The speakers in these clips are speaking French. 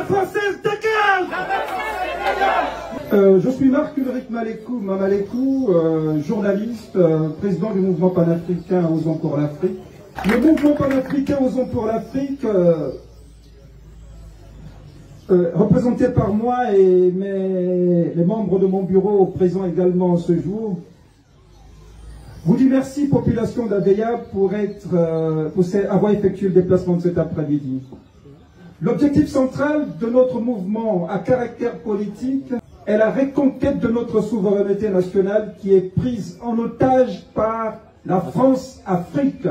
française dégage! Je suis Marc-Ulrich Mamalekou, journaliste, président du mouvement panafricain Osons pour l'Afrique. Le mouvement panafricain Osons pour l'Afrique, représenté par moi et les membres de mon bureau présents également ce jour, vous dit merci, population d'Aveya, pour avoir effectué le déplacement de cet après-midi. L'objectif central de notre mouvement à caractère politique est la reconquête de notre souveraineté nationale qui est prise en otage par la France-Afrique,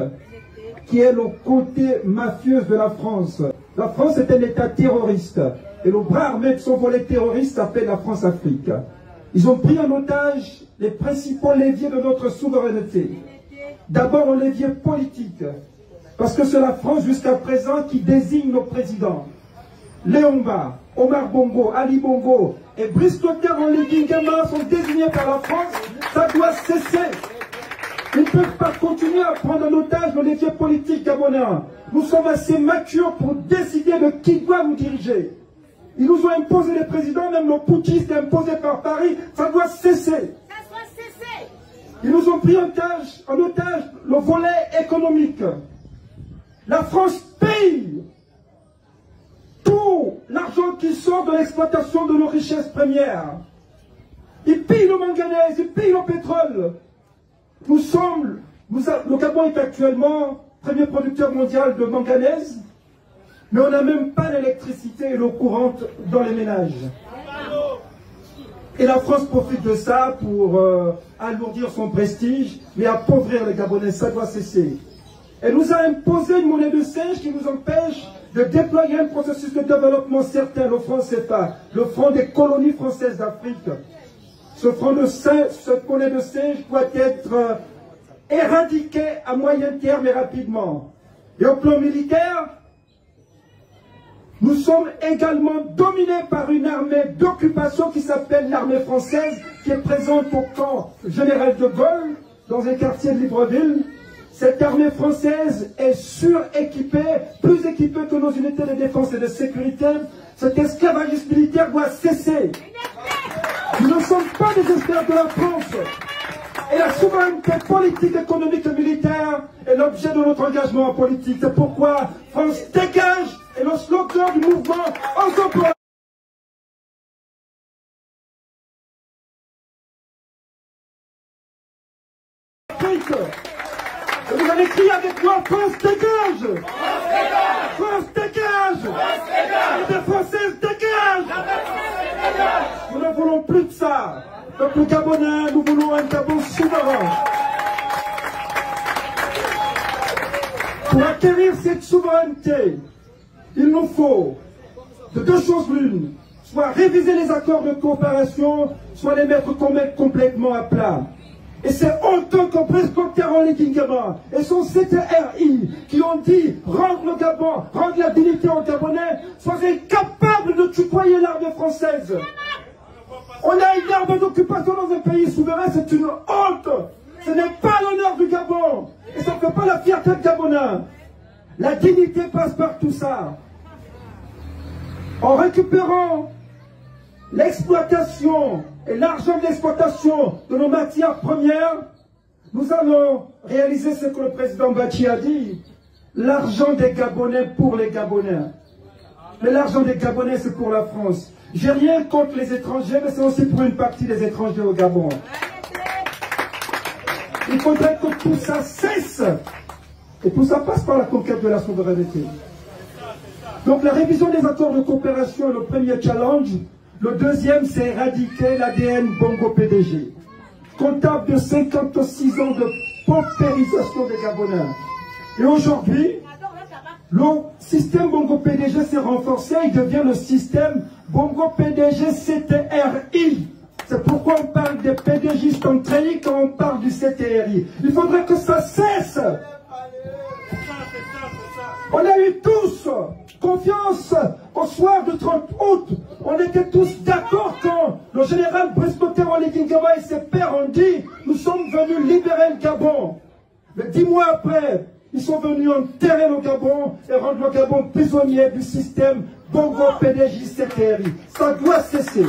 qui est le côté mafieux de la France. La France est un État terroriste et le bras armé de son volet terroriste s'appelle la France-Afrique. Ils ont pris en otage les principaux leviers de notre souveraineté. D'abord un levier politique, parce que c'est la France jusqu'à présent qui désigne nos présidents. Léomba, Omar Bongo, Ali Bongo et Brice Clotaire Oligui Nguema sont désignés par la France. Ça doit cesser. Ils ne peuvent pas continuer à prendre en otage nos leviers politiques gabonais. Nous sommes assez matures pour décider de qui doit nous diriger. Ils nous ont imposé les présidents, même nos putschistes imposés par Paris. Ça doit cesser. Ils nous ont pris en otage le volet économique. La France paye tout l'argent qui sort de l'exploitation de nos richesses premières. Ils pillent le manganèse, ils pillent le pétrole. Le Gabon est actuellement premier producteur mondial de manganèse, mais on n'a même pas l'électricité et l'eau courante dans les ménages. Et la France profite de ça pour alourdir son prestige, mais appauvrir les Gabonais. Ça doit cesser. Elle nous a imposé une monnaie de singe qui nous empêche de déployer un processus de développement certain, le franc CFA, le franc des colonies françaises d'Afrique. Cette monnaie de singe doit être éradiquée à moyen terme et rapidement. Et au plan militaire, nous sommes également dominés par une armée d'occupation qui s'appelle l'armée française, qui est présente au camp Général de Gaulle, dans un quartier de Libreville. Cette armée française est suréquipée, plus équipée que nos unités de défense et de sécurité. Cet esclavagisme militaire doit cesser. Nous ne sommes pas des esclaves de la France. Et la souveraineté politique, économique et militaire est l'objet de notre engagement politique. C'est pourquoi France dégage est le slogan du mouvement Osons pour l'Afrique. Et vous allez crier avec moi, France dégage! France dégage! Les Françaises dégagent! Nous ne voulons plus de ça. Peuple gabonais, nous voulons un Gabon souverain. Pour acquérir cette souveraineté, il nous faut de deux choses l'une, soit réviser les accords de coopération, soit les mettre complètement à plat. Et c'est autant que Brice Clotaire Oligui Nguema et son CTRI qui ont dit rendre le Gabon, rendre la dignité aux Gabonais, seraient capables de tutoyer l'armée française. On a une arme d'occupation dans un pays souverain, c'est une honte. Ce n'est pas l'honneur du Gabon. Et ça ne fait pas la fierté de Gabonais. La dignité passe par tout ça. En récupérant l'exploitation et l'argent de l'exploitation de nos matières premières, nous allons réaliser ce que le président Bachi a dit. L'argent des Gabonais pour les Gabonais. Mais l'argent des Gabonais, c'est pour la France. J'ai rien contre les étrangers, mais c'est aussi pour une partie des étrangers au Gabon. Il faudrait que tout ça cesse. Et tout ça passe par la conquête de la souveraineté. Donc la révision des accords de coopération est le premier challenge. Le deuxième, c'est éradiquer l'ADN Bongo PDG. Comptable de 56 ans de paupérisation des Gabonais. Et aujourd'hui, le système Bongo PDG s'est renforcé, il devient le système Bongo PDG CTRI. C'est pourquoi on parle des PDGistes en training quand on parle du CTRI. Il faudrait que ça cesse. On a eu tous confiance au soir du 30 août. On était tous d'accord quand le général Brice Clotaire Oligui Nguema et ses pairs ont dit nous sommes venus libérer le Gabon. Mais 10 mois après, Ils sont venus enterrer le Gabon et rendre le Gabon prisonnier du système Bongo PDJ CTRI. Ça doit cesser.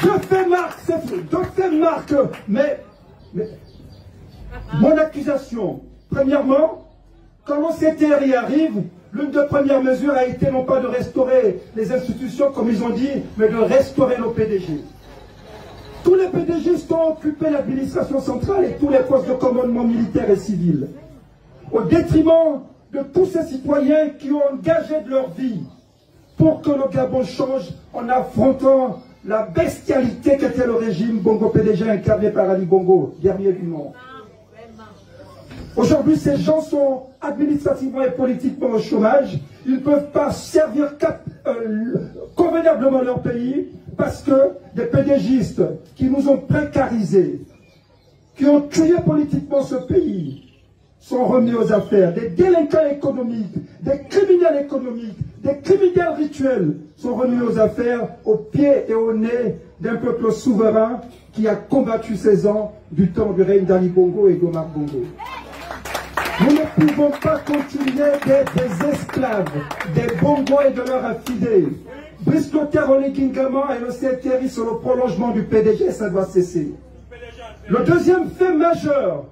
Je fais marque, mais mon accusation, premièrement, quand le CTRI arrive, l'une des premières mesures a été non pas de restaurer les institutions comme ils ont dit, mais de restaurer nos PDG. Tous les PDGistes ont occupé l'administration centrale et tous les postes de commandement militaire et civil, au détriment de tous ces citoyens qui ont engagé de leur vie pour que le Gabon change en affrontant la bestialité qu'était le régime Bongo PDG incarné par Ali Bongo, dernier du nom. Aujourd'hui, ces gens sont administrativement et politiquement au chômage. Ils ne peuvent pas servir convenablement leur pays parce que des PDGistes qui nous ont précarisés, qui ont tué politiquement ce pays, sont remis aux affaires. Des délinquants économiques, des criminels économiques, des criminels rituels sont remis aux affaires au pied et au nez d'un peuple souverain qui a combattu 16 ans du temps du règne d'Ali Bongo et d'Omar Bongo. Nous ne pouvons pas continuer d'être des esclaves des Bongo et de leurs affidés. Brice Clotaire, Oligui Nguema et le CTRI sur le prolongement du PDG, ça doit cesser. Le deuxième fait majeur,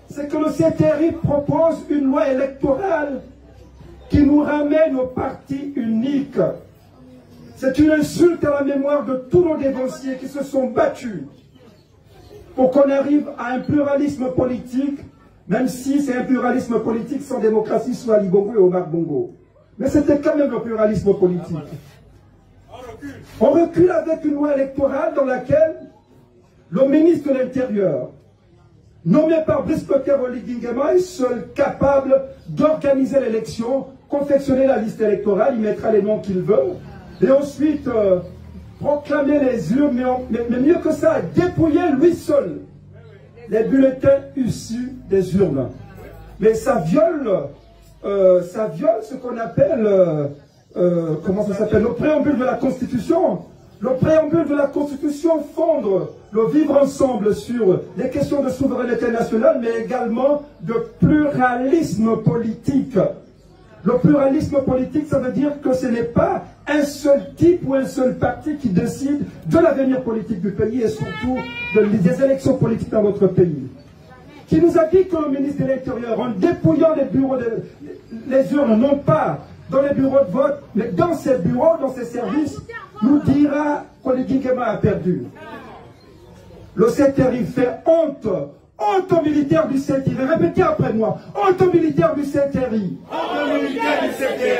c'est que le CTRI propose une loi électorale qui nous ramène au parti unique. C'est une insulte à la mémoire de tous nos dévanciers qui se sont battus pour qu'on arrive à un pluralisme politique, même si c'est un pluralisme politique sans démocratie sous Ali Bongo et Omar Bongo. Mais c'était quand même le pluralisme politique. On recule avec une loi électorale dans laquelle le ministre de l'Intérieur, nommé par Brice Clotaire Oligui Nguema, est seul capable d'organiser l'élection, confectionner la liste électorale, il mettra les noms qu'il veut, et ensuite proclamer les urnes, mais mieux que ça, dépouiller lui seul les bulletins issus des urnes. Mais ça viole ce qu'on appelle, comment ça s'appelle, le préambule de la Constitution. Le préambule de la Constitution fonde le vivre ensemble sur les questions de souveraineté nationale, mais également de pluralisme politique. Le pluralisme politique, ça veut dire que ce n'est pas un seul type ou un seul parti qui décide de l'avenir politique du pays et surtout des élections politiques dans notre pays. Qui nous a dit que le ministre de l'Intérieur, en dépouillant les bureaux, les urnes, non pas dans les bureaux de vote, mais dans ses bureaux, dans ses services, nous dira qu'Oligui Nguema a perdu. Le CTRI fait honte. Honte aux militaires du CTRI. Répétez après moi. Honte aux militaires du CTRI.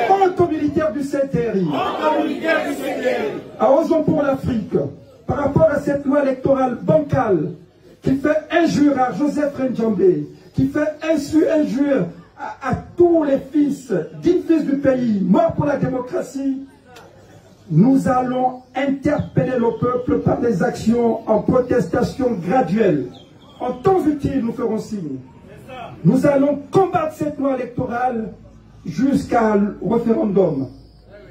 Honte aux militaires du CTRI. Osons pour l'Afrique, par rapport à cette loi électorale bancale, qui fait injure à Joseph Rendjambé, qui fait injure à tous les fils, dignes fils du pays, morts pour la démocratie, nous allons interpeller le peuple par des actions en protestation graduelle. En temps utile, nous ferons signe. Nous allons combattre cette loi électorale jusqu'à référendum.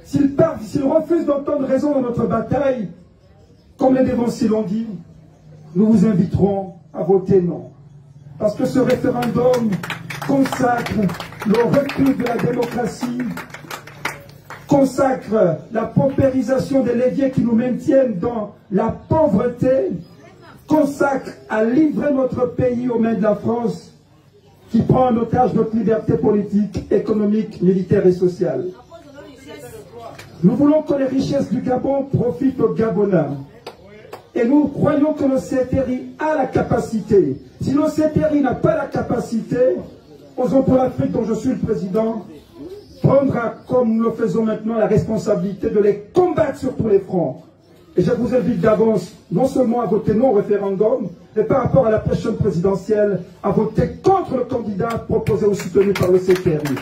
S'ils refusent d'entendre raison dans notre bataille, comme les dévanciers l'ont dit, nous vous inviterons à voter non. Parce que ce référendum consacre le recul de la démocratie, consacre la paupérisation des leviers qui nous maintiennent dans la pauvreté, consacre à livrer notre pays aux mains de la France qui prend en otage notre liberté politique, économique, militaire et sociale. Nous voulons que les richesses du Gabon profitent aux Gabonais. Et nous croyons que le CTRI a la capacité. Si le CTRI n'a pas la capacité, Osons pour l'Afrique dont je suis le président, prendra, comme nous le faisons maintenant, la responsabilité de les combattre sur tous les fronts. Et je vous invite d'avance, non seulement à voter non au référendum, mais par rapport à la prochaine présidentielle, à voter contre le candidat proposé ou soutenu par le CTRI.